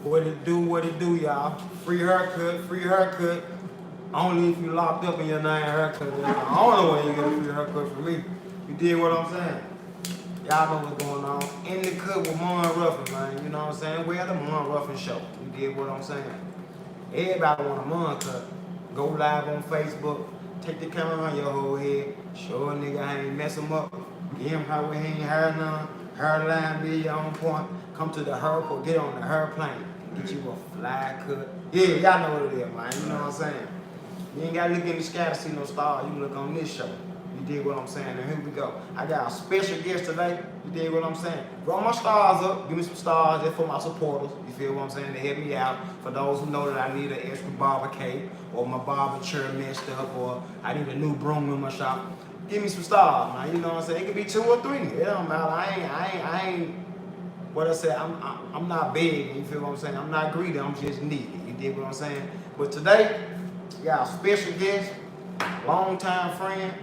what it do, y'all. Free haircut, free haircut. Only if you locked up in your name haircut. That's the only way you get a free haircut from me. You did what I'm saying? Y'all know what's going on. In the cut with Mon Ruffin, man. You know what I'm saying? We're the Mon Ruffin show. You did what I'm saying? Everybody want a Mon cut. Go live on Facebook. Take the camera on your whole head. Show a nigga I ain't mess him up. Give him how we ain't hair none. Hairline be on point. Come to the hair or get on the hair plane. Get you a fly cut. Yeah, y'all know what it is, man. You know what I'm saying? You ain't gotta look in the sky to see no stars. You can look on this show. You dig what I'm saying? And here we go. I got a special guest today. You dig what I'm saying? Roll my stars up. Give me some stars. That's for my supporters. You feel what I'm saying? They help me out. For those who know that I need an extra barber cape, or my barber chair messed up, or I need a new broom in my shop. Give me some stars, man. You know what I'm saying? It could be 2 or 3. It don't matter. I ain't. What I said. I'm not big. You feel what I'm saying? I'm not greedy. I'm just needy. You dig what I'm saying? But today, we got a special guest, long-time friend,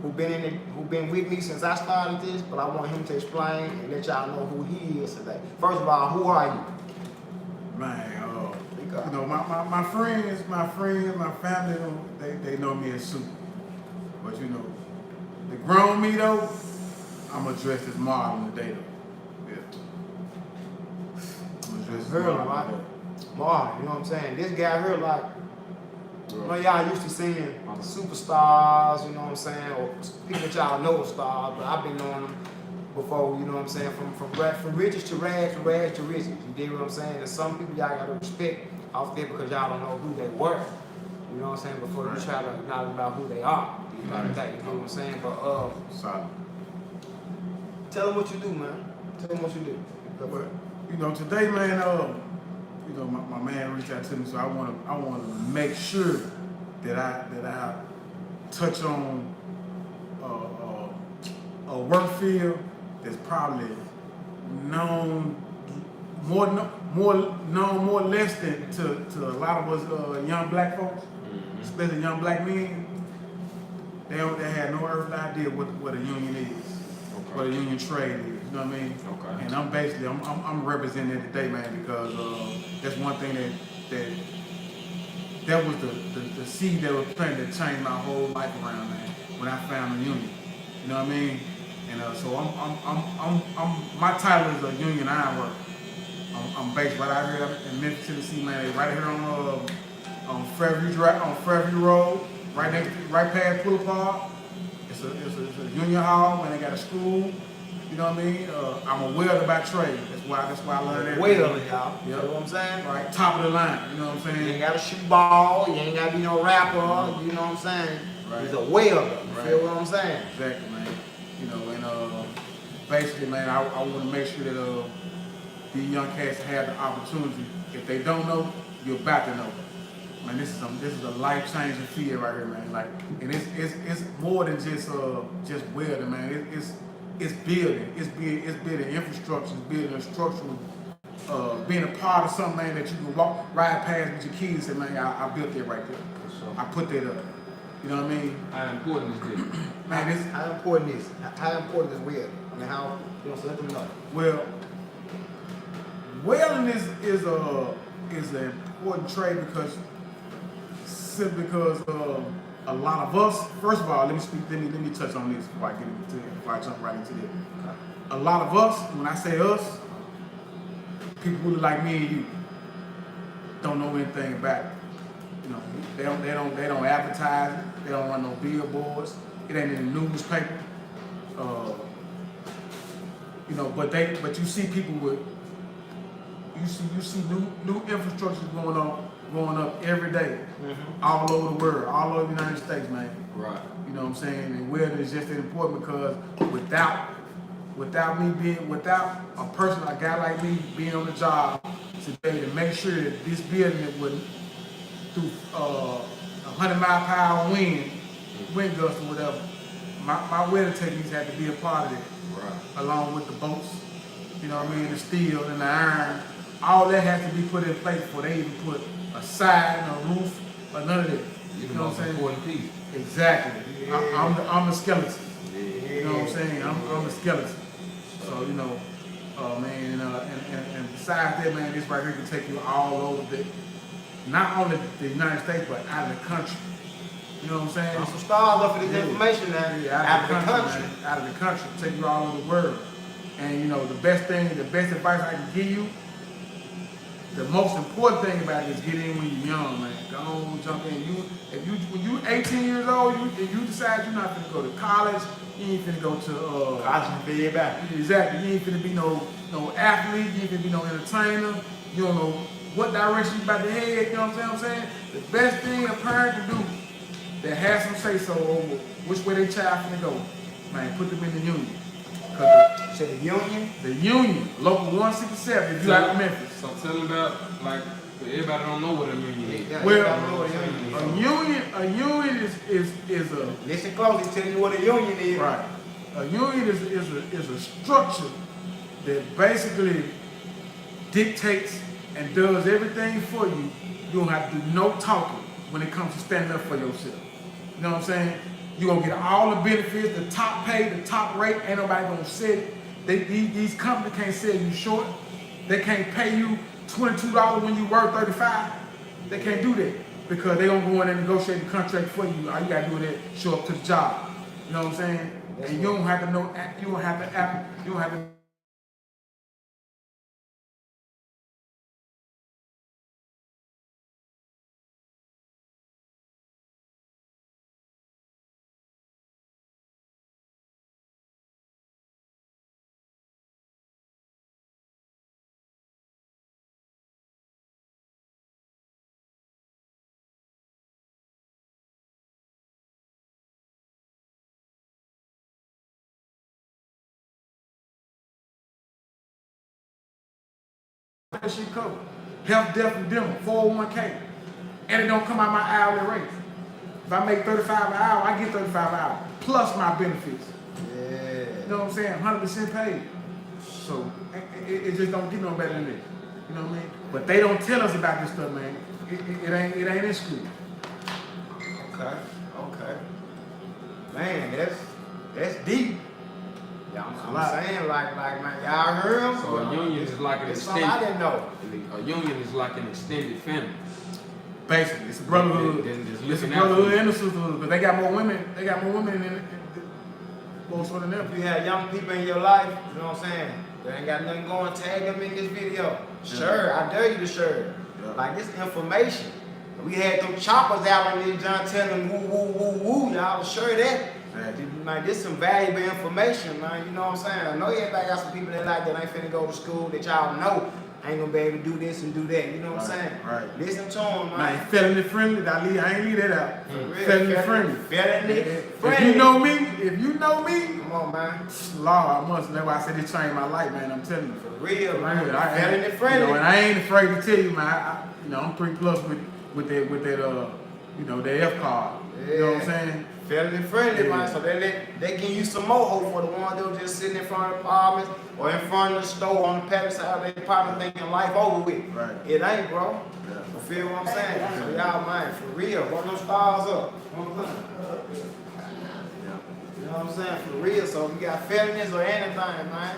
who been with me since I started this, but I want him to explain and let y'all know who he is today. First of all, who are you? Man, you know, my friends, my family, they know me as Super. But you know, the grown me though, I'm dressed as Marlon today though. Yeah. I'm dressed as Marlon. Marlon, you know what I'm saying? This guy here like, you know, y'all used to seeing superstars, you know what I'm saying, or people that y'all know are stars, but I've been knowing them before, you know what I'm saying, from riches to rags, from rags to riches. You dig what I'm saying? And some people y'all gotta respect off there because y'all don't know who they were. You know what I'm saying? Before you try to acknowledge about who they are. You know what I'm saying? But solid. Tell them what you do, man. Tell them what you do. But you know, today, man, you know, my man reached out to me, so I want to make sure that I touch on a work field that's probably known more less than to a lot of us young black folks, especially young black men. They have no earthly idea what a union is, what a union trade is. You know what I mean? Okay. And I'm representing it today, man, because that's one thing that was the seed that was planted that changed my whole life around, man. When I found the union, you know what I mean? And so I'm my title is a union ironworker. I'm based right out here in Memphis, Tennessee, man. Right here on Fairview Road, right past Puller Park. It's a union hall, and they got a school. You know what I mean? I'm a welder by trade. That's why I learned that. Welder, y'all. You know what I'm saying? Right, top of the line. You know what I'm saying? You ain't gotta shoot ball. You ain't gotta be no rapper. You know what I'm saying? Right. He's a welder. You feel what I'm saying? Exactly, man. You know, and basically, man, I want to make sure that these young cats have the opportunity. If they don't know, you're about to know. Man, this is a life-changing field right here, man. Like, and it's more than just welding, man. It's building. It's building infrastructure. It's building a structural. Being a part of something, man, that you can ride past with your kids and say, man, I built that right there. Sure. I put that up. You know what I mean? How important is this? Man, how important is welding? I mean, how, you know, so let them know. Well, welding is an important trade simply because a lot of us. First of all, let me touch on this before I jump right into it. A lot of us, when I say us, people who look like me and you don't know anything about it. You know, they don't advertise it. They don't run no billboards. It ain't in the newspaper. You know, but you see people with you see new infrastructure going up every day, all over the world, all over the United States, man. Right. You know what I'm saying? And welding is just as important because without a person, a guy like me being on the job today to make sure that this building wouldn't through 100-mile-per-hour wind gusts or whatever, my welding techniques had to be a part of it. Right. Along with the bolts, you know what I mean, the steel and the iron. All that has to be put in place before they even put a side, a roof, or none of that. You know what I'm saying? Important piece. Exactly. Yeah. I'm the skeleton. Yeah. You know what I'm saying? I'm the skeleton. So, you know, Man, and besides that, man, this right here can take you all over not only the United States, but out of the country. You know what I'm saying? I'm some stars up for this information now. Yeah, out of the country. Man, out of the country, take you all over the world. And you know, the best advice I can give you, the most important thing about it is get in when you're young, man. Go on, jump in. When you 18 years old, if you decide you're not gonna go to college, you ain't finna go to college for your back. Exactly. You ain't finna be no athlete, you ain't finna be no entertainer, you don't know what direction you about to head, you know what I'm saying? The best thing a parent can do that has some say so over which way their child finna go, man, put them in the union. Say the union? The union, local 167, if you out of Memphis. So tell them about, like, everybody don't know what a union is. Yeah, well, a union is a... Listen closely, tell you what a union is. Right. A union is a structure that basically dictates and does everything for you. You don't have to do no talking when it comes to standing up for yourself. You know what I'm saying? You're going to get all the benefits, the top pay, the top rate. Ain't nobody going to sell it. These companies can't sell you short. They can't pay you $22 when you work $35. They can't do that because they're going to go in and negotiate the contract for you. All you got to do is show up to the job. You know what I'm saying? And you don't have to know, you don't have to that shit covered. Health, death, and dental, 401k. And it don't come out my hourly rate. If I make $35 an hour, I get $35 an hour, plus my benefits. Yeah. You know what I'm saying? 100% paid. So it just don't get no better than this. You know what I mean? But they don't tell us about this stuff, man. It ain't in school. Okay. Man, that's deep. Yeah, I'm saying like man, y'all heard him? So a union is like an extended. I didn't know. A union is like an extended family. Basically, it's a brotherhood. It's a brotherhood and a sisterhood. But they got more women. They got more women in most of them. If you have young people in your life, you know what I'm saying? They ain't got nothing going. Tag them in this video. Sure, I dare you to share. Like this information. We had them choppers out on this John telling them woo woo woo woo. Y'all sure that. Man, this some valuable information, man. You know what I'm saying? I know everybody got some people that like that ain't finna go to school that y'all know ain't gonna be able to do this and do that. You know what I'm saying? Right. Listen to them, man. Man, felony friendly. I ain't leave that out. Felony friendly. Felony friendly. If you know me, come on, man. Lord, I must. That's why I said it changed my life, man. I'm telling you. For real, man. Felony friendly. You know, and I ain't afraid to tell you, man. I'm 3+ with that that F card. Yeah. You know what I'm saying? Felony friendly, man. So they give you some more hope for the ones that were just sitting in front of apartments or in front of the store on the patio side of their apartment thinking life over with. Right. It ain't, bro. Yeah. You feel what I'm saying? So y'all, man, for real, run those stars up. You know what I'm saying? For real. So if you got felonies or anything, man,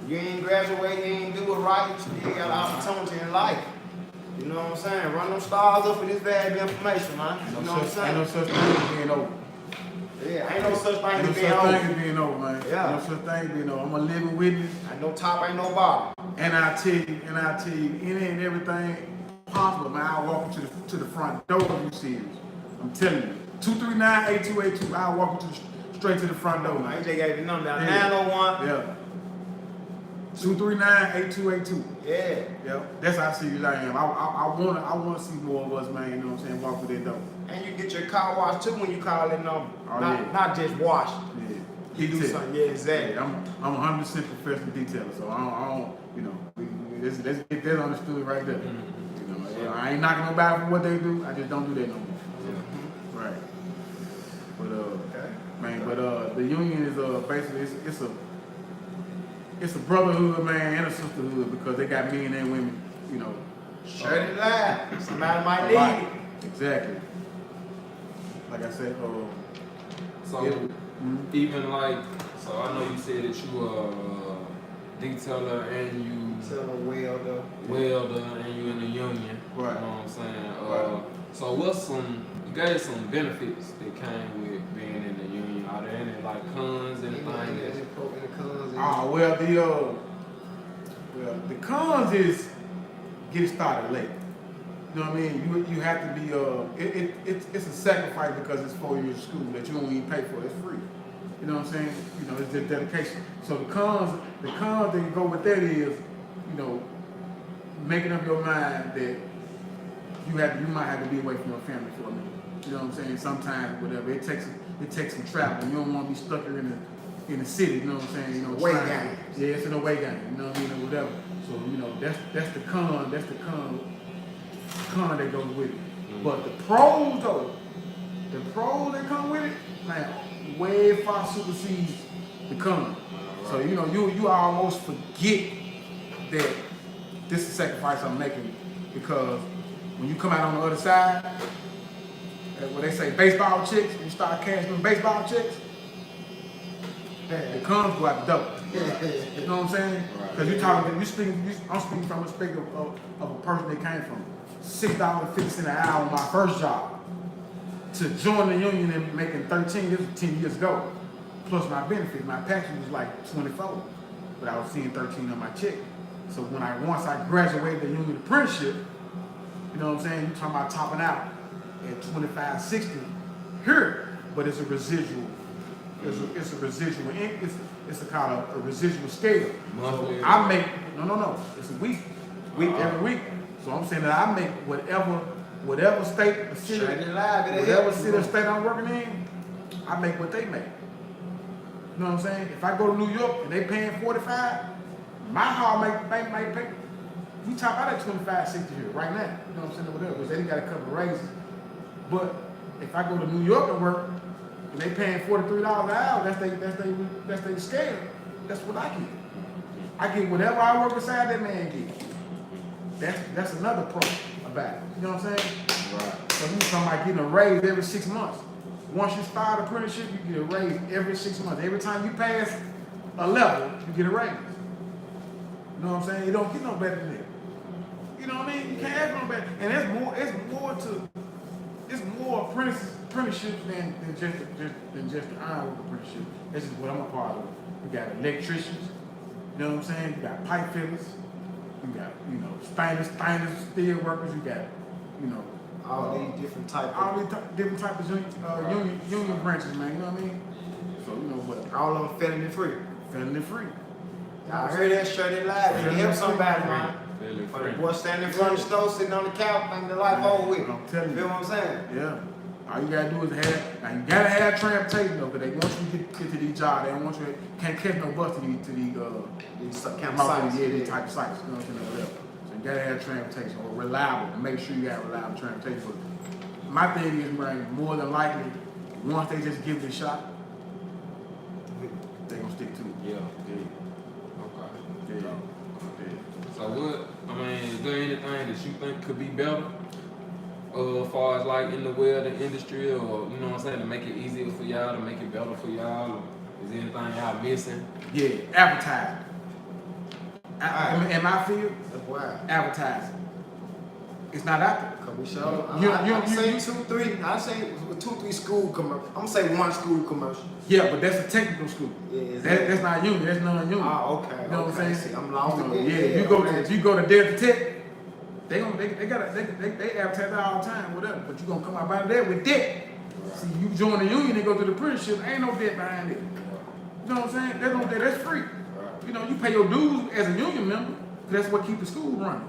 you ain't graduate, you ain't do it right, you still got an opportunity in life. You know what I'm saying? Run them stars up for this valuable information, man. You know what I'm saying? Ain't no such thing as being over. Yeah, ain't no such thing as being over. over. Ain't no such thing as being over, man. Yeah. No such thing as being over. I'm a living witness. Ain't no top, ain't no bottom. And I tell you, any and everything possible, man. I'll walk you to the front door if you serious. I'm telling you. 239-8282. I'll walk you straight to the front door. I just gave the number down. Yeah. 901. Yeah. 239-8282. Yeah. Yep. That's how serious I am. I wanna see more of us, man, you know what I'm saying, walk through that door. And you get your car washed too when you call that number. Oh, not just wash. Yeah. You do something. Yeah, exactly. Yeah, I'm 100% professional detailer, so I don't let's get that understood right there. You know, I ain't knocking nobody for what they do. I just don't do that no more. Right. But the union is basically it's a brotherhood, man, and a sisterhood because they got men and women, you know. Shut it down. Somebody might need it. Exactly. Like I said, so even like, so I know you said that detailer and you Tell a welder. welder and you in the union. Right. You know what I'm saying? Right. So you gave some benefits that came with being in the union. Are there any like cons, anything that Any cons? Well, the cons is getting started late. You know what I mean? You have to be it's a sacrifice because it's 4 years of school that you don't even pay for. It's free. You know what I'm saying? You know, it's just dedication. So the cons that go with that is, you know, making up your mind that you might have to be away from your family for a minute. You know what I'm saying? Sometimes whatever it takes some travel. You don't want to be stuck here in the city. You know what I'm saying? You know, away game. Yeah, it's an away game. You know what I mean? Or whatever. So you know that's the con. That's the con that goes with it. But the pros though, the pros that come with it, man, way far supersedes the con. So you know you almost forget that this is a sacrifice I'm making because when you come out on the other side, where they say baseball chicks, you start cashing them baseball chicks, the cons go out the door. You know what I'm saying? Because I'm speaking from a perspective of a person that came from $6.50 an hour on my first job to join the union and making 13. This was 10 years ago. Plus my benefits, my pension was like 24, but I was seeing 13 on my check. So once I graduated the union apprenticeship, you know what I'm saying? You're talking about topping out at 25.60 here, but it's a residual. It's a residual. It's a kind of a residual scale. Monthly. So I make no. It's a week every week. So I'm saying that I make whatever state or city, whatever city or state I'm working in, I make what they make. You know what I'm saying? If I go to New York and they paying 45, my hall might pay. We top out at 25.60 here right now. You know what I'm saying? Whatever, because they got a couple of raises. But if I go to New York and work and they paying $43 an hour, that's their scale. That's what I get. I get whatever I work beside that man get. That's another pro about it. You know what I'm saying? Right. So you talking about getting a raise every 6 months. Once you start apprenticeship, you get a raise every 6 months. Every time you pass a level, you get a raise. You know what I'm saying? You don't get no better than that. You know what I mean? You can't have no better. And it's more apprenticeship than just the ironwork apprenticeship. This is what I'm a part of. You got electricians, you know what I'm saying? You got pipe fitters, you got, you know, stainless steel workers, you got, you know, All these different types. different types of union branches, man, you know what I mean? So, you know what? All of them felony free. Felony free. I heard that shirt in live. It help somebody, man. Fairly Or the free. boy standing in front of the stove, sitting on the couch, thinking the life over with. I'm telling you. Feel what I'm saying? Yeah. All you gotta do is now you gotta have transportation though, because they want you to get to these jobs. They don't want you to, can't catch no bus to these These campsites, these type of sites, you know what I'm saying, whatever. So you gotta have transportation or reliable. Make sure you got reliable transportation. But my thing is, man, more than likely, once they just give it a shot, they gonna stick to it. Yeah. Yeah. So is there anything that you think could be better? As far as like in the welding industry, or you know what I'm saying, to make it easier for y'all, to make it better for y'all? Or is there anything y'all missing? Yeah, advertising. In my field, That's why. advertising. It's not out there. Cause we show. You say 2-3. I say 2-3 school commercial. I'm gonna say 1 school commercial. Yeah, but that's a technical school. Yeah, That's not union. That's non-union. Ah, okay. You know what I'm saying? See, I'm lost. If you go to Delta Tech, they advertise that all the time, whatever. But you gonna come out there with debt. See, you join the union and go to the apprenticeship, ain't no debt behind it. You know what I'm saying? There's no debt. That's free. You know, you pay your dues as a union member. That's what keep the school running.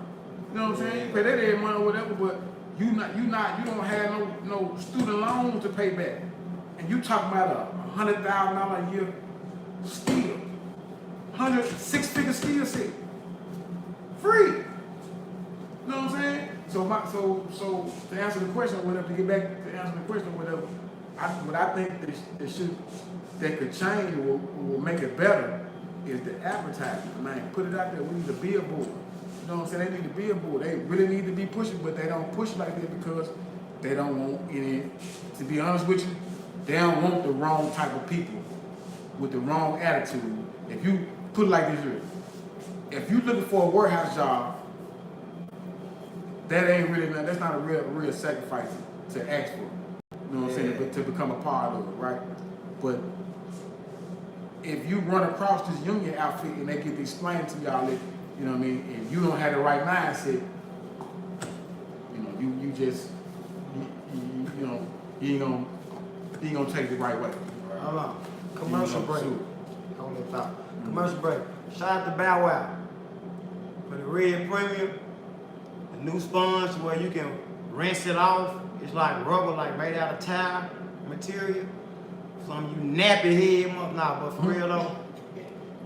You know what I'm saying? You pay that every month or whatever, but you don't have no student loans to pay back. And you talking about $100,000 a year skill. 6-figure skill set. Free. You know what I'm saying? So to answer the question or whatever, to get back to answer the question or whatever, what I think that could change or will make it better is the advertising. Man, put it out there. We need a billboard. You know what I'm saying? They need a billboard. They really need to be pushing, but they don't push like that because they don't want any. To be honest with you, they don't want the wrong type of people with the wrong attitude. If you put it like this here, if you're looking for a warehouse job, that ain't really, that's not a real sacrifice to ask for. You know what I'm saying? But to become a part of it, right? But if you run across this union outfit and they get to explain to y'all that, you know what I mean, and you don't have the right mindset, you know, you just, you know, you ain't gonna take it the right way. Hold on. Commercial break. Hold that thought. Commercial break. Shout out to Bow Wow. For the red premium, the new sponge where you can rinse it off. It's like rubber, like made out of tile material. Some of you nappy head, nah, but for real though,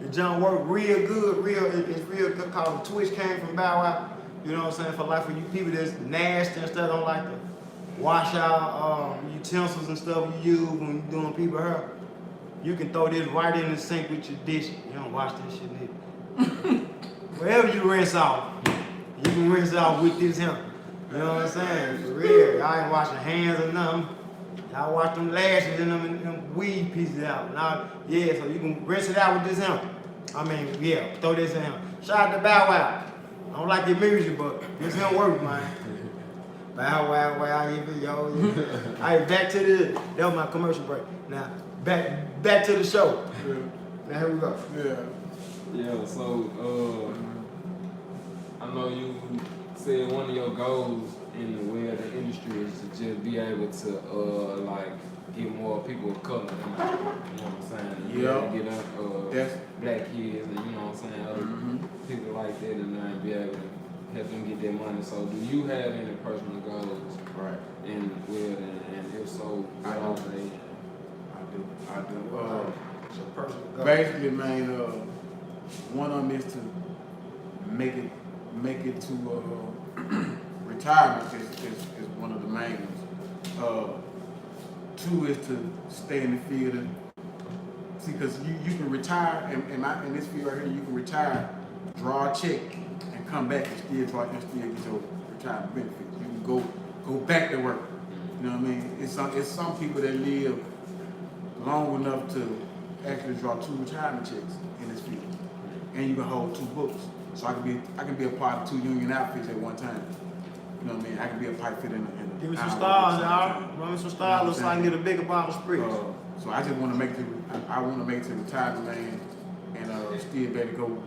the junk work real good, it's real good. Called the Twitch came from Bow Wow. You know what I'm saying? For like for you people that's nasty and stuff, don't like to wash out utensils and stuff you use when you're doing people hair. You can throw this right in the sink with your dish. You don't wash this shit, nigga. Wherever you rinse off, you can rinse off with this here. You know what I'm saying? For real. Y'all ain't washing hands or nothing. Y'all wash them lashes and them weed pieces out. Now, yeah, so you can rinse it out with this here. I mean, yeah, throw this in here. Shout out to Bow Wow. I don't like your music, but this here work, man. Bow Wow, wow, yo. Alright, back to that was my commercial break. Now, back to the show. Yeah. Now here we go. Yeah, so I know you said one of your goals in the welding industry is to just be able to like get more people of color. You know what I'm saying? Yeah. Get black kids and you know what I'm saying, other people like that and be able to help them get their money. So do you have any personal goals in welding, and if so, what are they? I do. It's a personal goal. Basically, man, one of them is to make it to retirement is one of the main ones. Two is to stay in the field and see, because you can retire in this field right here, you can retire, draw a check, and come back and still get your retirement benefits. You can go back to work. You know what I mean? It's some people that live long enough to actually draw 2 retirement checks in this field, and you can hold 2 books. So I can be a part of 2 union outfits at one time. You know what I mean? I can be a pipe fitter in Give me some stars, y'all. Run me some stars so I can get a bigger bottle of spritz. So I just want to make it. I want to make it to retirement, man, and still be able to go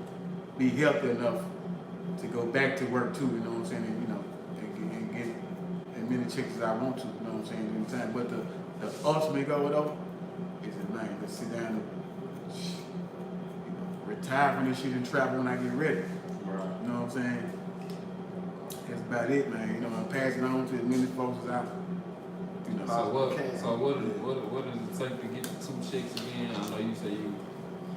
be healthy enough to go back to work too. You know what I'm saying? And, you know, and get as many checks as I want to. You know what I'm saying? Anytime. But the ultimate goal though is that, man, let's sit down and retire from this shit and travel when I get ready. Right. You know what I'm saying? That's about it, man. You know, I'm passing on to as many folks as I. You know. So what does it take to get the 2 checks again? I know you say you.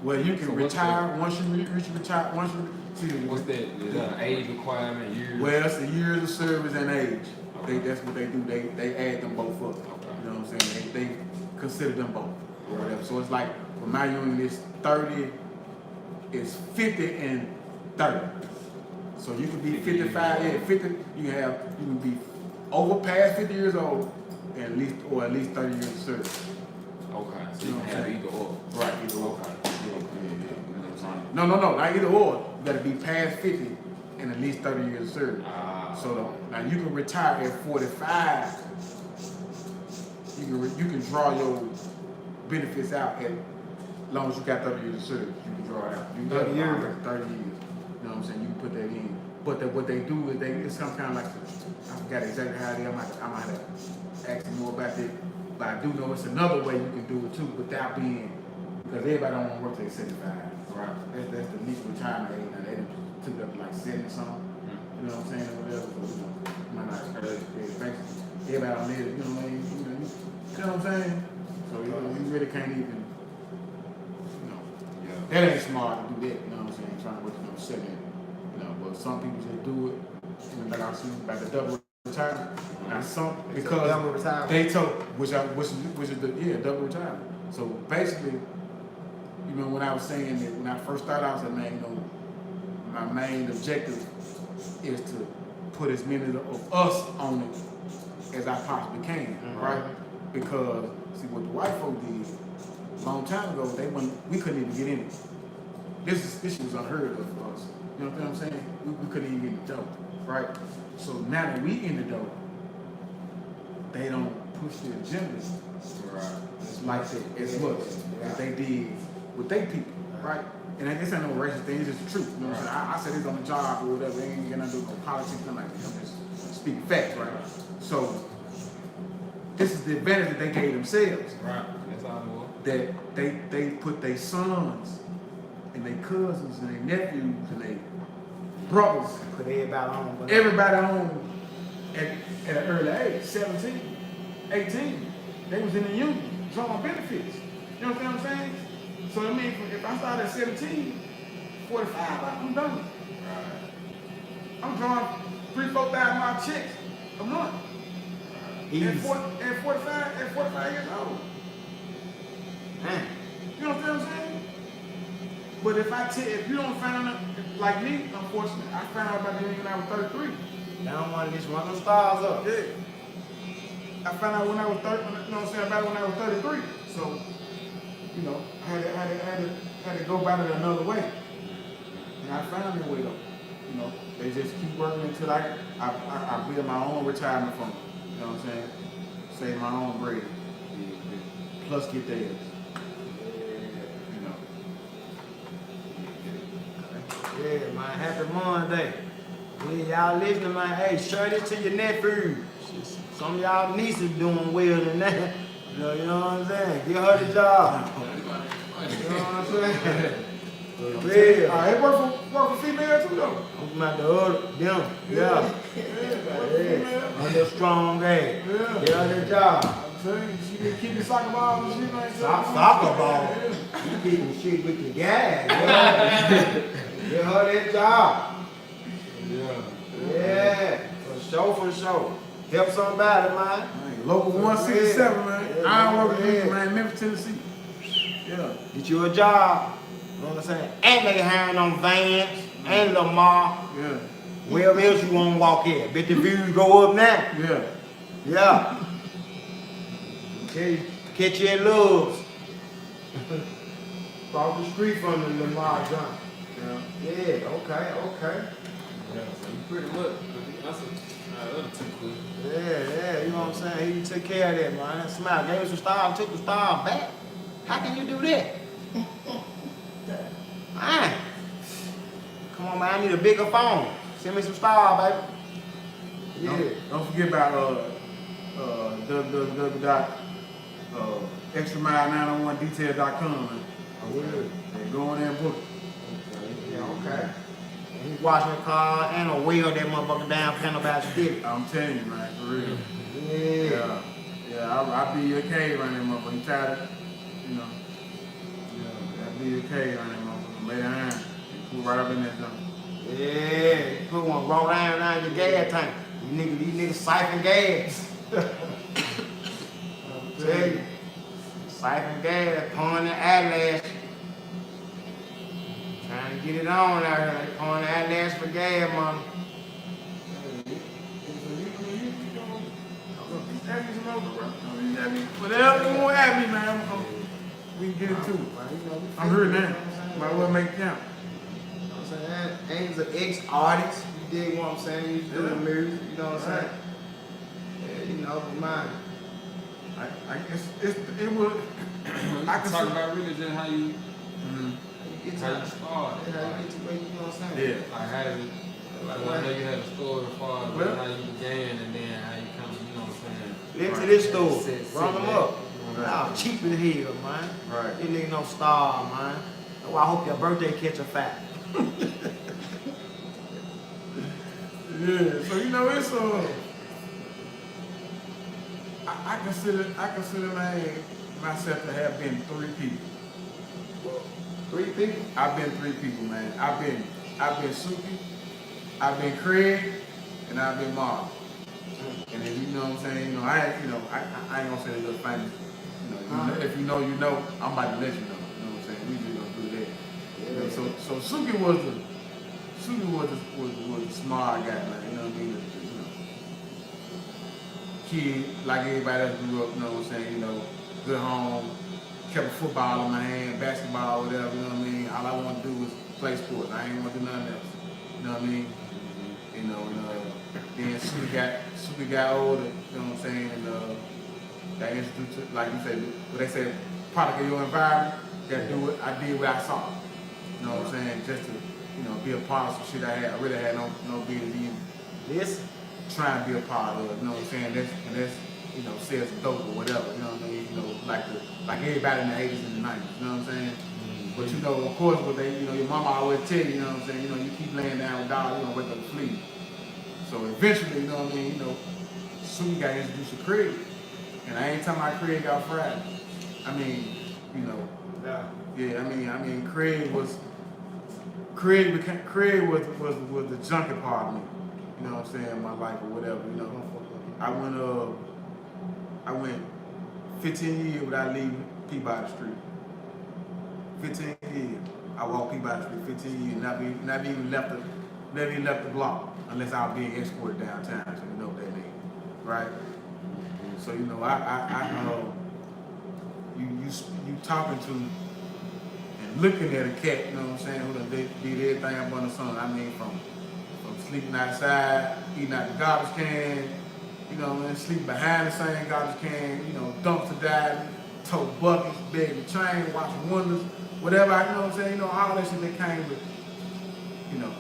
Well, you can retire once you reach retire. Once you see. What's that? Is that an age requirement? Years? Well, it's the years of service and age. Okay. That's what they do. They add them both up. Okay. You know what I'm saying? They consider them both or whatever. So it's like for my union, it's 30. It's 50 and 30. So you can be 55, yeah, 50. You can be over past 50 years old, and at least 30 years of service. Okay, so you can have either or. Right, either or. Okay. Yeah. No, not either or. You got to be past 50 and at least 30 years of service. So now you can retire at 45. You can draw your benefits out as long as you got 30 years of service. You can draw it out. You 30 years. 30 years. You know what I'm saying? You can put that in. But what they do is it's some kind of like, I forgot exactly how it is. I might have to ask you more about that. But I do know it's another way you can do it too without being, because everybody don't want to work till 75. Right? That's the least retirement age. Now they took it up to like 70 something. You know what I'm saying? Or whatever. So, you know, might not everybody don't live, you know what I mean? You know what I'm saying? So you really can't even, that ain't smart to do that, you know what I'm saying? Trying to work on 70, but some people just do it, like I see, like a double retirement. Now some, because double retirement. they told, which is the double retirement. So basically, when I was saying that when I first started, I was like, man, my main objective is to put as many of us on it as I possibly can, right? Because see what the white folk did a long time ago, we couldn't even get in it. This was unheard of for us. You know what I'm saying? We couldn't even get in the dough, right? So now that we in the dough, they don't push the agendas like that as much as they did with their people, right? And this ain't no racist thing, it's just the truth. You know what I'm saying? I said this on the job or whatever, it ain't got nothing to do with no politics, nothing like that. I'm just speaking facts, right? So this is the advantage that they gave themselves. Right. That's how it was. That they put their sons and their cousins and their nephews and their brothers, Put everybody on at an early age, 17, 18. They was in the union, drawing benefits. You know what I'm saying? So I mean, if I started at 17, 45, I'm done. Right. I'm drawing $3,000-4,000 checks a month. At 45 years old. Man. You know what I'm saying? But if you don't find out, like me, unfortunately, I found out about the union when I was 33. Down one of these run them stars up. Yeah. I found out when I was 30, you know what I'm saying, about when I was 33. So, you know, I had to go about it another way. And I found a way though. You know, they just keep working until I build my own retirement fund. You know what I'm saying? Save my own bread. Plus get theirs. You know. Yeah, man. Happy Monday. Yeah, y'all listening, man. Hey, share this to your nephews. Some of y'all nieces doing well than that. You know what I'm saying? Give her the job. You know what I'm saying? Yeah. It work for females too though. I'm about the other, them. Yeah. On the strong ass. Yeah. Give her the job. I'm telling you, she been keeping soccer balls and shit like that. Soccer ball. You keeping shit with the gas. Give her that job. Yeah. For sure. Help somebody, man. Local 167, man. I work with man, Memphis, Tennessee. Yeah. Get you a job. You know what I'm saying? And they hiring on Vans and Lamar. Yeah. Wherever else you want to walk in. Bet the views go up now. Yeah. Yeah. Okay. Catch you at Love's. Across the street from the Lamar John. Yeah. Okay. Yeah, so you pretty much, that's other two cool. Yeah, you know what I'm saying? He took care of that, man. Smile, gave us some style, took the style back. How can you do that? Man. Come on, man, I need a bigger phone. Send me some style, baby. Yeah. Don't forget about www.extramile901detail.com, man. Okay. Go on there and book it. Yeah, okay. And he's washing the car and a wheel that motherfucker down, panel about the dick. I'm telling you, man, for real. Yeah. Yeah, I'll be your cave around that motherfucker. You tired of, you know. Yeah, I'll be your cave around that motherfucker. Lay down and pull right up in that junk. Yeah, you put one roll down your gas tank. These niggas siphon gas. I'll tell you. Siphon gas, pulling the eyelash. Trying to get it on out here. They pulling the eyelash for gas, mama. Whatever you want to have me, man, we can get it too. I'm here now. Might as well make it count. You know what I'm saying? Aim's an ex-artist. You dig what I'm saying? He's doing music. You know what I'm saying? Yeah, you know, but mine. I guess it would. I can talk about really just how you Get how you to start. how you get to where you know what I'm saying? Yeah. Like how did it, like I know you had a story as far as Well, how you began and then how you come, you know what I'm saying? Listen to this story. Sit Run them back. up. Y'all cheap as hell, man. Right. You nigga no star, man. That's why I hope your birthday catch a fat. Yeah, so you know it's I consider myself to have been 3 people. 3 people? I've been 3 people, man. I've been Suki, I've been Craig, and I've been Mark. And then you know what I'm saying, I ain't gonna say the famous. If you know, you know. I'm about to let you know. You know what I'm saying? We just gonna do that. You know, so Suki was the smart guy, man. You know what I mean? Kid, like everybody else grew up. You know what I'm saying? You know, good home, kept a football in my hand, basketball, whatever. You know what I mean? All I want to do was play sports. I ain't want to do nothing else. You know what I mean? You know, and then Suki got older, you know what I'm saying? And got introduced to, like you said, what they say, product of your environment, that do it, I did what I saw. You know what I'm saying? Just to, you know, be a part of some shit I really had no business in. Listen. Trying to be a part of, you know what I'm saying? That's you know, sales dope or whatever, you know what I mean? You know, like everybody in the 80s and the 90s, you know what I'm saying? But you know, of course, what they, you know, your mama always tell you, you know what I'm saying? You know, you keep laying down with dollars, you're gonna wake up and flee. So eventually, you know what I mean? You know, soon you got introduced to Craig. And I ain't talking about Craig got fried. I mean, you know, yeah, I mean, Craig was the junkie part of me. You know what I'm saying, in my life or whatever, you know. I went 15 years without leaving Peabody Street. 15 years. I walked Peabody Street 15 years, never even left the block unless I was being escorted downtown, so you know what that means. Right? So you know, you talking to and looking at a cat, you know what I'm saying, who done did everything up under the sun. I mean, from sleeping outside, eating out the garbage can, you know, and sleeping behind the same garbage can, you know, dumpster diving, tote buckets, begging the train, washing windows, whatever, you know what I'm saying, you know, all that shit that came with, you know,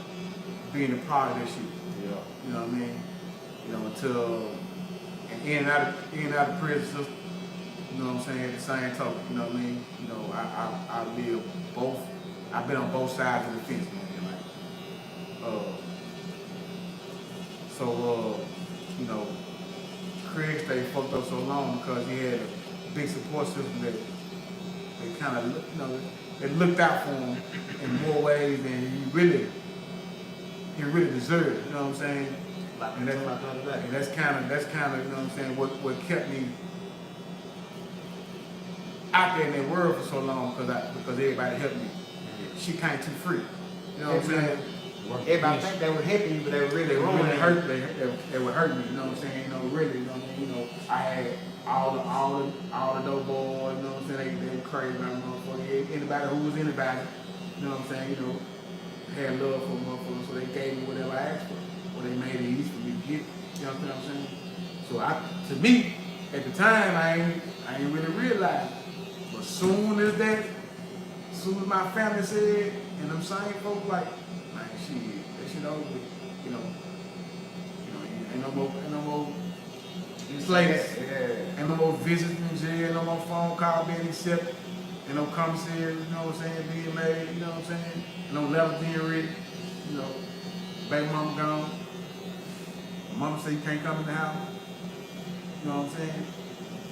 being a part of that shit. Yeah. You know what I mean? You know, until and in and out of prison system, you know what I'm saying, at the same token, you know what I mean? You know, I live both, I've been on both sides of the fence, man, like, you know, Craig stayed fucked up so long because he had a big support system that they kind of, you know, they looked out for him in more ways than he really deserved. You know what I'm saying? And that's kind of, you know what I'm saying, what kept me out there in that world for so long because everybody helped me. She came too free. You know what I'm saying? Everybody think they were helping you, but they were really wrong. They would hurt me, you know what I'm saying? You know, really, you know what I mean? You know, I had all the dope boys, you know what I'm saying? They were crazy about motherfuckers. Anybody who was anybody, you know what I'm saying? You know, had love for motherfuckers, so they gave me whatever I asked for. Or they made it easy for me to get, you know what I'm saying? So to me, at the time, I ain't really realized. But soon as my family said, and them same folks like, man, shit, that shit over with, you know, ain't no more slaves, ain't no more visits in jail, no more phone call being accepted, ain't no commissary, you know what I'm saying, being made, you know what I'm saying, no letters being written, you know, baby mama gone, mama say you can't come in the house, you know what I'm saying,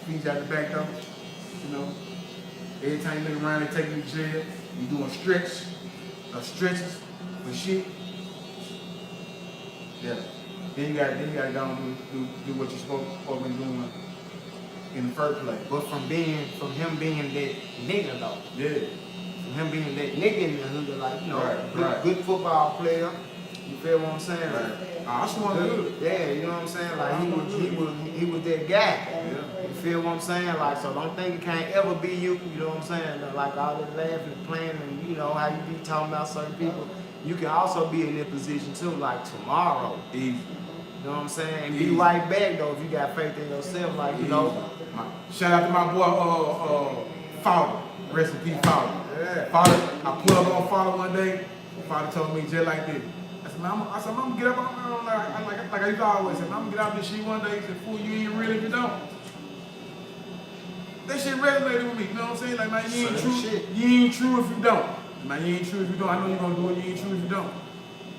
feed you out the back door, you know, every time you look around, they take you to jail, you doing stretches for shit. Yeah. Then you gotta go and do what you're supposed to be doing in the first place. But from him being that nigga though. Yeah. From him being that nigga in the hood, like, you know, Right. good football player. You feel what I'm saying? Right. I just want to Yeah, you know what I'm saying? Like he was that guy. Yeah. You feel what I'm saying? Like, so don't think it can't ever be you. You know what I'm saying? Like all this laughing and playing and you know how you be talking about certain people. You can also be in that position too, like tomorrow. Easy. You know what I'm saying? And be right back though if you got faith in yourself, like, you know. Shout out to my boy Father. Rest in peace, Father. Yeah. Father, I pulled up on Father one day. Father told me just like this. I said, I'm gonna get up on like I used to always say, I'm gonna get out this shit one day. He said, fool, you ain't real if you don't. That shit resonated with me, you know what I'm saying? Like, man, you ain't true if you don't. Man, you ain't true if you don't. I know you're gonna do it, you ain't true if you don't.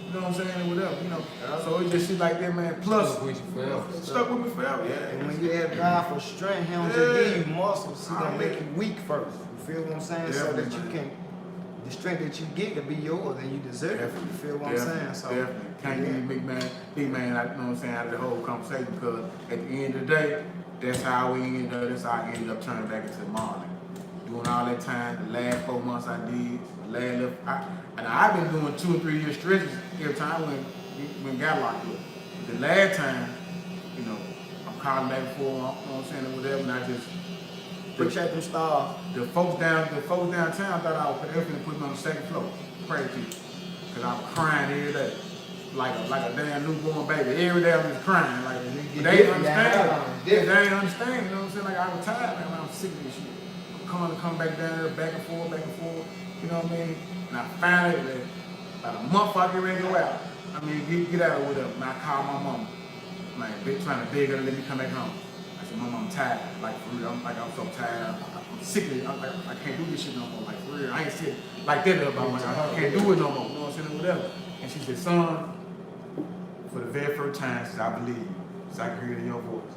You know what I'm saying? And whatever, you know. So it's just shit like that, man. Plus, Stuck with you forever. Stuck with me forever, yeah. And when you have God for strength, He don't just give you muscles. He gonna make you weak first. You feel what I'm saying? So that you can, the strength that you get to be yours and you deserve it. You feel what I'm saying? So definitely. Can't get big man, you know what I'm saying, out of the whole conversation because at the end of the day, that's how I ended up turning back into Marley. Doing all that time, the last 4 months I did, and I've been doing 2 or 3 year stretches every time when got locked up. The last time, you know, I'm calling back before, you know what I'm saying, or whatever, and I just appreciate them stars. The folks downtown thought I was going to put me on the second floor, pray to you, because I was crying every day. like a damn newborn baby. Every day I'm just crying. Like You they get understand. yeah. They ain't understand. You know what I'm saying? Like I was tired, man. I'm sick of this shit. I'm come back down there, back and forth. You know what I mean? And I finally, like, about a month I get ready to go out. I mean, get out or whatever. Man, I call my mama. Man, bitch trying to beg her to let me come back home. I said, Mama, I'm tired. Like, for real, I'm so tired. I'm sick of it. I'm like, I can't do this shit no more. Like, for real, I ain't sitting like that about my I can't do it no more. You know what I'm saying? Whatever. And she said, son, for the very first time, she said, I believe you. She said, I can hear it in your voice.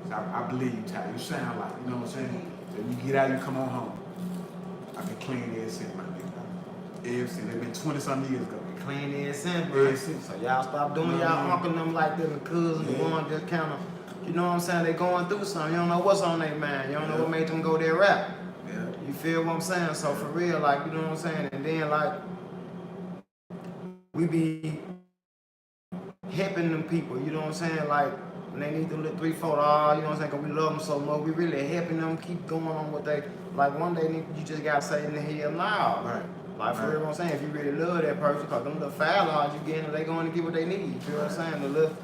She said, I believe you, Ty. You sound like, you know what I'm saying? So you get out, you come on home. I've been clean ever since, my nigga. Ever since. It's been 20-something years ago. Clean ever since, bro. So y'all stop doing y'all uncle them like this and cousins and going just kind of, you know what I'm saying? They going through something. You don't know what's on their mind. You don't know what made them go there rap. Yeah. You feel what I'm saying? So for real, like, you know what I'm saying? And then like, we be helping them people, you know what I'm saying? Like, when they need them little $3-4, you know what I'm saying? Cause we love them so much, we really helping them keep going on what they, like one day you just gotta say in the hell now. Right. Like for real, what I'm saying, if you really love that person, cause them little $5 you getting, they going to get what they need. You feel what I'm saying? The little,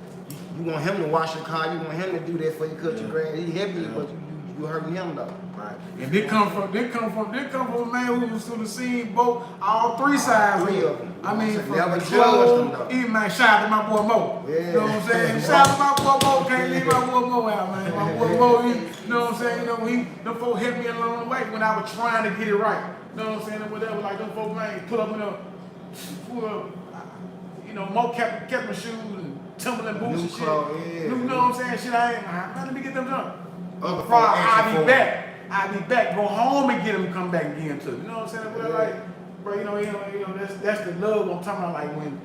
you want him to wash your car, you want him to do that for you, cut your grass. He helping you, but you hurting him though. Right. And they come from a man who was to the scene both all three sides. Three of them. I mean, from never the judged club, them though. even man, shout out to my boy Mo. Yeah. You know what I'm saying? Shout out to my boy Mo. Can't leave my boy Mo out, man. My boy Mo, you know what I'm saying? You know, them folks helped me along the way when I was trying to get it right. You know what I'm saying? And whatever, like them folks, man, put up in a, you know, Mo kept my shoes and tumbling boots and shit. You know what I'm saying? Shit, I ain't, man, let me get them done. I'll be back. I'll be back. Go home and get them, come back again too. You know what I'm saying? Well, like, bro, you know, that's the love I'm talking about. Like when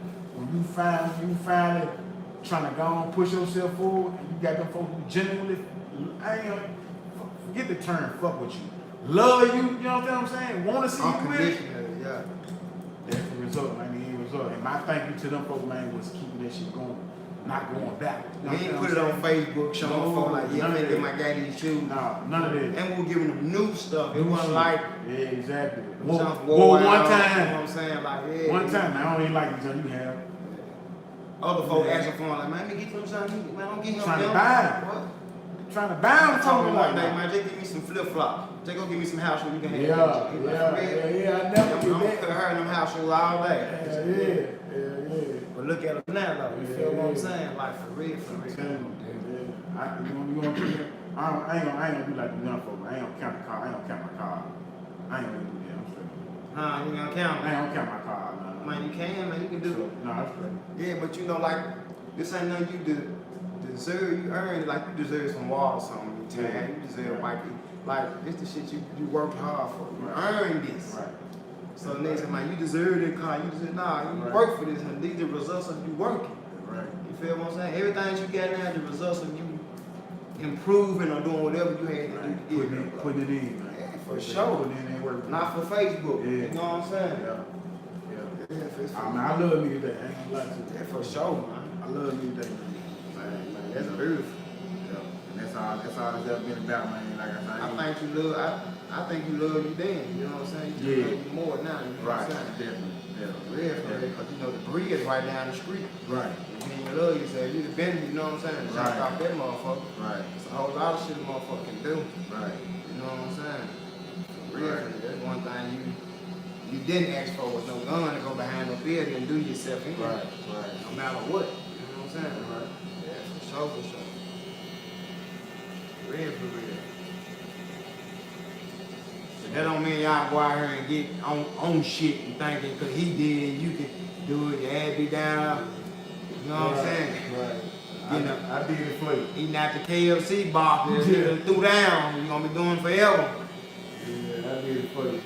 you finally trying to go on, push yourself forward, and you got them folks who genuinely, forget the term, fuck with you, love you. You know what I'm saying? Want to see you win. Yeah. That's the result, man. The end result. And my thank you to them folks, man, was keeping that shit going. Not going back. We ain't put it on Facebook showing folks like, yeah, I'm gonna get my guy these shoes. No, none of that. And we were giving them new stuff. It wasn't like, yeah, exactly. well, one time. You know what I'm saying? Like, yeah. One time, man, I don't even like these you have. Other folks asking for them, like, man, let me get them something. Man, don't get him Trying to them. buy them. What? Trying to buy them Told me from one me day, like man, just give me some flip-flops. Just go give me some house shoes you can have. Yeah, I never I'm did gonna that. put her in them house shoes all day. Yeah. But look at them now, though. You feel what I'm saying? Like, for real. I ain't gonna do like the young folks. I ain't gonna count the car. I ain't gonna count my car. I ain't gonna do that. I'm straight. Huh, you gonna count? I ain't gonna count my car. No. Man, you can, man. You can do it. No, I'm straight. Yeah, but you know, like, this ain't nothing you deserve. You earn it. Like, you deserve some water or something. You deserve, like, this the shit you worked hard for. You earned this. Right. So next time, man, you deserve that car. You deserve, you work for this, and these are the results of you working. Right. You feel what I'm saying? Everything you got now, the results of you improving or doing whatever you had to do to get it. Putting it in, man. Yeah, for sure. Putting it in work. Not for Facebook. Yeah. You know what I'm saying? Yeah. Yeah, I love me today. I ain't gonna lie to you. yeah, for sure, man. I love me today. Man, that's beautiful. Yeah. And that's all it's ever been about, man. Like I think you love. I think you love you then. You know what I'm saying? You love you more now. You know what I'm saying? Definitely. Real, because you know the breed is right down the street. Right. You mean you love yourself. You the been, you know what I'm saying? Shout out that motherfucker. Right. It's a whole lot of shit a motherfucker can do. Right. You know what I'm saying? Real, Right. that's one thing you didn't ask for was no gun to go behind no building and do yourself in. Right. No matter what. You know what I'm saying? Right. Yeah, for sure. Real for real. But that don't mean y'all go out here and get on shit and thinking because he did it, you can do it, your ass be down. You know what I'm saying? Right. I did it for you. Eating out the KFC box that threw down, you're gonna be doing forever. Yeah, I did it for you.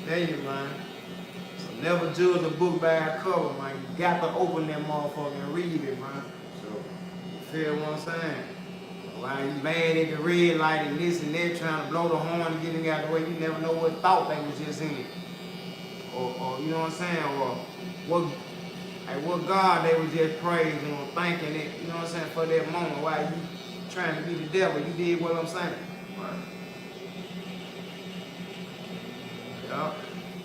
Tell you, man. So never judge a book by a cover, man. You got to open that motherfucker and read it, man. You feel what I'm saying? While you mad at the red light and this and that, trying to blow the horn and getting out the way, you never know what thought they was just in. Or you know what I'm saying? Or what God they was just praising or thanking it, you know what I'm saying, for that moment while you trying to be the devil. You did what I'm saying. Right. Yeah.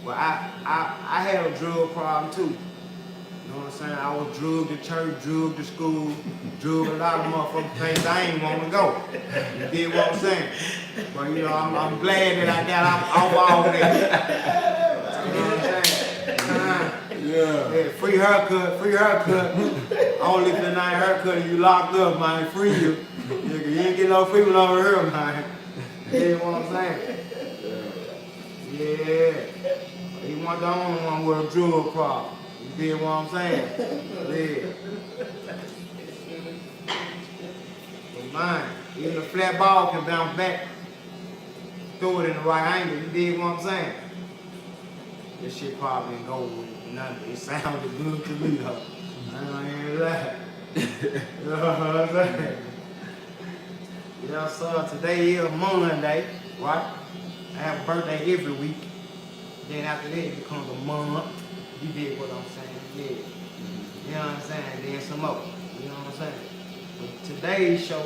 Well, I had a drug problem too. You know what I'm saying? I was drugged to church, drugged to school, drugged a lot of motherfucking places I ain't want to go. You dig what I'm saying? But you know, I'm glad that I got off all that. You know what I'm saying? Yeah, free haircut, free haircut. Only if it's not a haircut and you locked up, man, free you. You ain't get no free one over here, man. You dig what I'm saying? Yeah. He wasn't the only one with a drug problem. You dig what I'm saying? Yeah. But man, even a flat ball can bounce back, throw it in the right angle. You dig what I'm saying? This shit probably didn't go with nothing. It sounded good to me though. I ain't lie. You know what I'm saying? Yeah, so today is Monday, right? I have a birthday every week. Then after that, it becomes a month. You dig what I'm saying? Yeah. You know what I'm saying? Then some more. You know what I'm saying? But today's show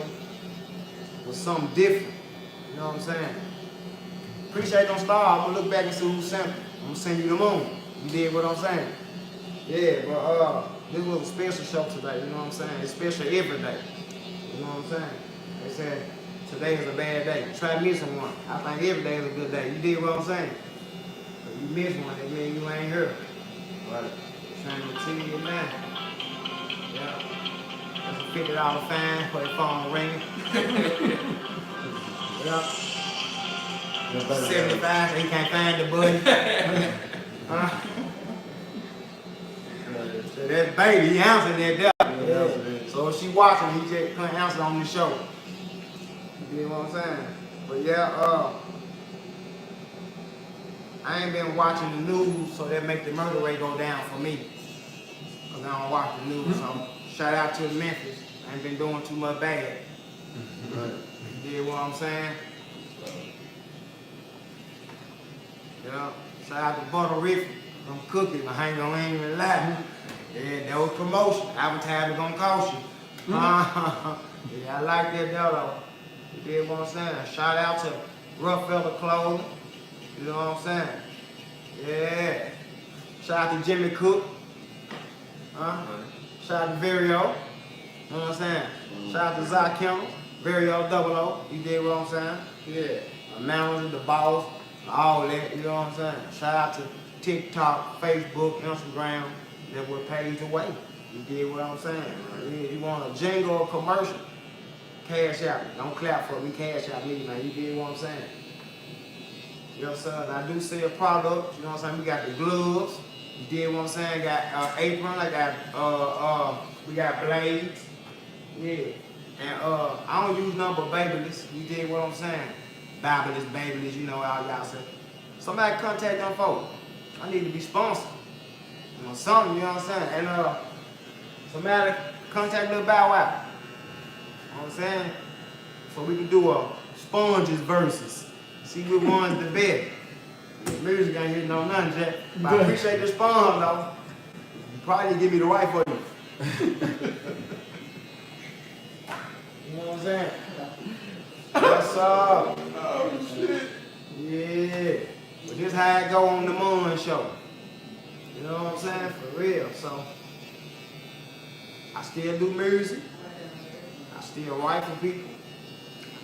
was something different. You know what I'm saying? Appreciate them stars. I'm gonna look back and see who sent them. I'm gonna send you the moon. You dig what I'm saying? Yeah, but this was a special show today. You know what I'm saying? It's special every day. You know what I'm saying? They said today is a bad day. Try missing one. I think every day is a good day. You dig what I'm saying? If you miss one, that means you ain't here. Right. Trying to tell you now. Yeah. That's a $50 fine for the phone ringing. Yeah. 75, so he can't find the button. So that baby, he answered that there. Yeah. So if she watching, he just couldn't answer on the show. You know what I'm saying? But yeah, I ain't been watching the news, so that make the murder rate go down for me. Cause I don't watch the news. So shout out to Memphis. I ain't been doing too much bad. You dig what I'm saying? Yeah. Shout out to Butter Riffy. Them cookies, I ain't gonna even lie. Yeah, that was promotion. Advertising gonna cost you. Yeah, I like that though. You dig what I'm saying? Shout out to Rough Feather Clothing. You know what I'm saying? Yeah. Shout out to Jimmy Cook. Shout out to Vario. You know what I'm saying? Shout out to Zy Kimmel. Vario 00. You dig what I'm saying? Yeah. The manager, the boss, all that. You know what I'm saying? Shout out to TikTok, Facebook, Instagram. That will page away. You dig what I'm saying? Yeah, you want a jingle or commercial? Cash out me. Don't clap for me. Cash out me, man. You dig what I'm saying? You know what I'm saying? I do sell products. You know what I'm saying? We got the gloves. You dig what I'm saying? Got apron. I got we got blades. Yeah. And I don't use nothing but Babyless. You dig what I'm saying? Babyless, you know how y'all say. Somebody contact them folks. I need to be sponsored. You know, something, you know what I'm saying? And somebody contact Lil Bow Wow. You know what I'm saying? So we can do a sponges versus. See which one's the best. The music ain't hitting on nothing, Jack. But I appreciate the spawn though. You probably didn't give me the right for you. You know what I'm saying? What's up? Oh shit. Yeah. But this how it go on the Moon Show. You know what I'm saying? For real. So I still do music. I still write for people.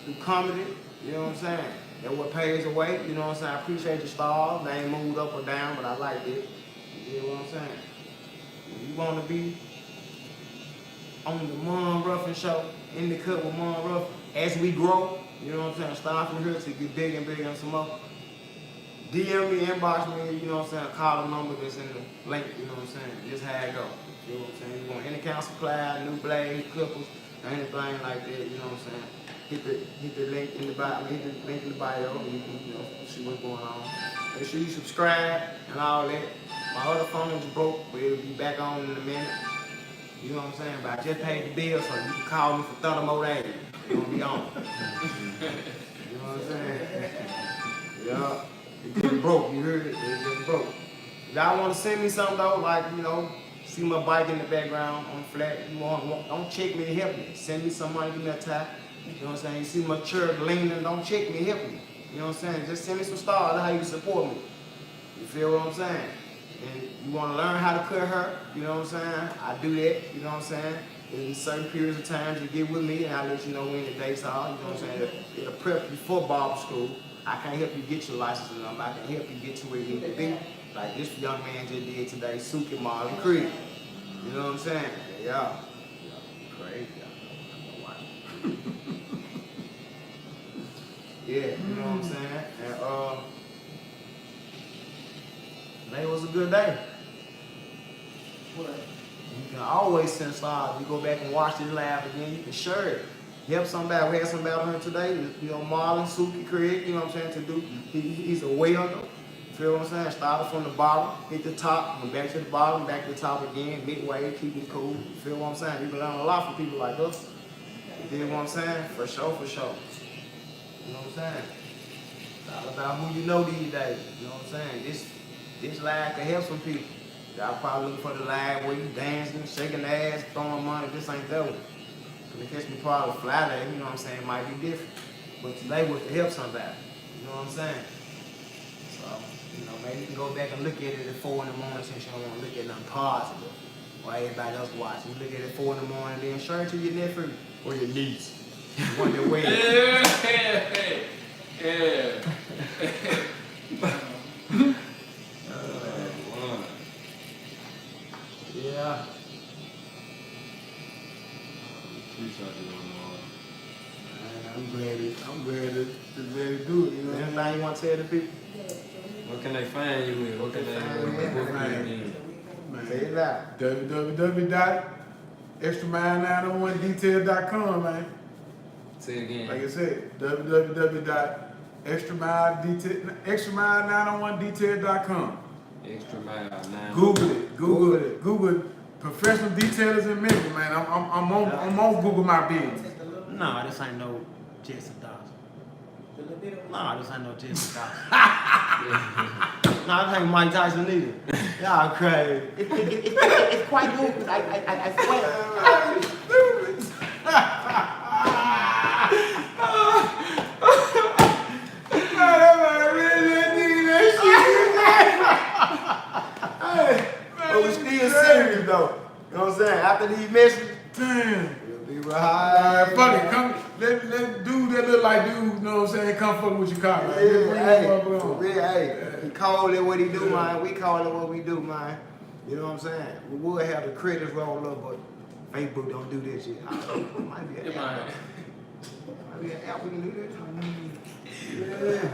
I do comedy. You know what I'm saying? That's what pays the way. You know what I'm saying? I appreciate the stars. They ain't moved up or down, but I like it. You know what I'm saying? If you want to be on the Mon Ruffin Show, in the cut with Mon Ruffin, as we grow, you know what I'm saying? Start from here to get bigger and bigger and some more. DM me, inbox me, you know what I'm saying? Call the number that's in the link, you know what I'm saying? Just how it go. You know what I'm saying? You want any kind of supply, new blades, clippers, or anything like that, you know what I'm saying? Hit the link in the bio, hit the link in the bio, and you can, you know, see what's going on. Make sure you subscribe and all that. My other phone is broke, but it'll be back on in a minute. You know what I'm saying? But I just paid the bill, so you can call me for 30 more days. It's gonna be on. You know what I'm saying? Yeah. It's getting broke, you heard it? It's getting broke. Y'all want to send me something though, like, you know, see my bike in the background on flat. You don't check me to help me. Send me some money, give me a tap. You know what I'm saying? You see my church leaning, don't check me, help me. You know what I'm saying? Just send me some stars, that's how you support me. You feel what I'm saying? and you want to learn how to cut hair, you know what I'm saying? I do that, you know what I'm saying? In certain periods of times you get with me and I'll let you know when the dates are, you know what I'm saying? It'll prep you for barber school. I can't help you get your license or nothing, I can help you get to where you need to be. Like this young man just did today, Suki Marlon Creed. You know what I'm saying? Yeah. Crazy. Yeah, you know what I'm saying? And today was a good day. You can always send stars. You go back and watch this live again, you can share it. Help somebody. We had somebody on here today, you know, Marlon, Suki Craig, you know what I'm saying, to do. He's a welder. Feel what I'm saying? Started from the bottom, hit the top, went back to the bottom, back to the top again, midway, keep it cool. Feel what I'm saying? You can learn a lot from people like us. You feel what I'm saying? For sure, for sure. You know what I'm saying? It's all about who you know these days. You know what I'm saying? This live can help some people. Y'all probably looking for the live where you dancing, shaking ass, throwing money. This ain't that one. When they catch me probably fly day, you know what I'm saying, it might be different. But today was to help somebody. You know what I'm saying? So, you know, maybe you can go back and look at it at 4 in the morning since you don't want to look at nothing positive. While everybody else watching. You look at it at 4 in the morning, then share it to your nephew or your niece. Wonder where. Yeah. I'm glad to do it. You know, anything you want to tell the people? What can they find you with? What can they find you Man. Say it loud. www.extramile901detail.com, man. Say it again. Like I said, www.extramile901detail.com. Extra mile 9. Google it. Professional detailers in Memphis, man. I'm on Google My Business. No, this ain't no Jesse Dawson. No, this ain't no Jesse Dawson. No, this ain't Mike Tyson either. Y'all crazy. It's quite good. I swear. But we still serious though. You know what I'm saying? After these messages, Damn. we'll be right. Fuck it, come, let dude that look like dude, you know what I'm saying, come fuck with your car, man. Yeah, hey, he call it what he do, man. We call it what we do, man. You know what I'm saying? We would have the credits roll up, but Facebook don't do this shit. It might be an app. Might be an app we can do this. Yeah.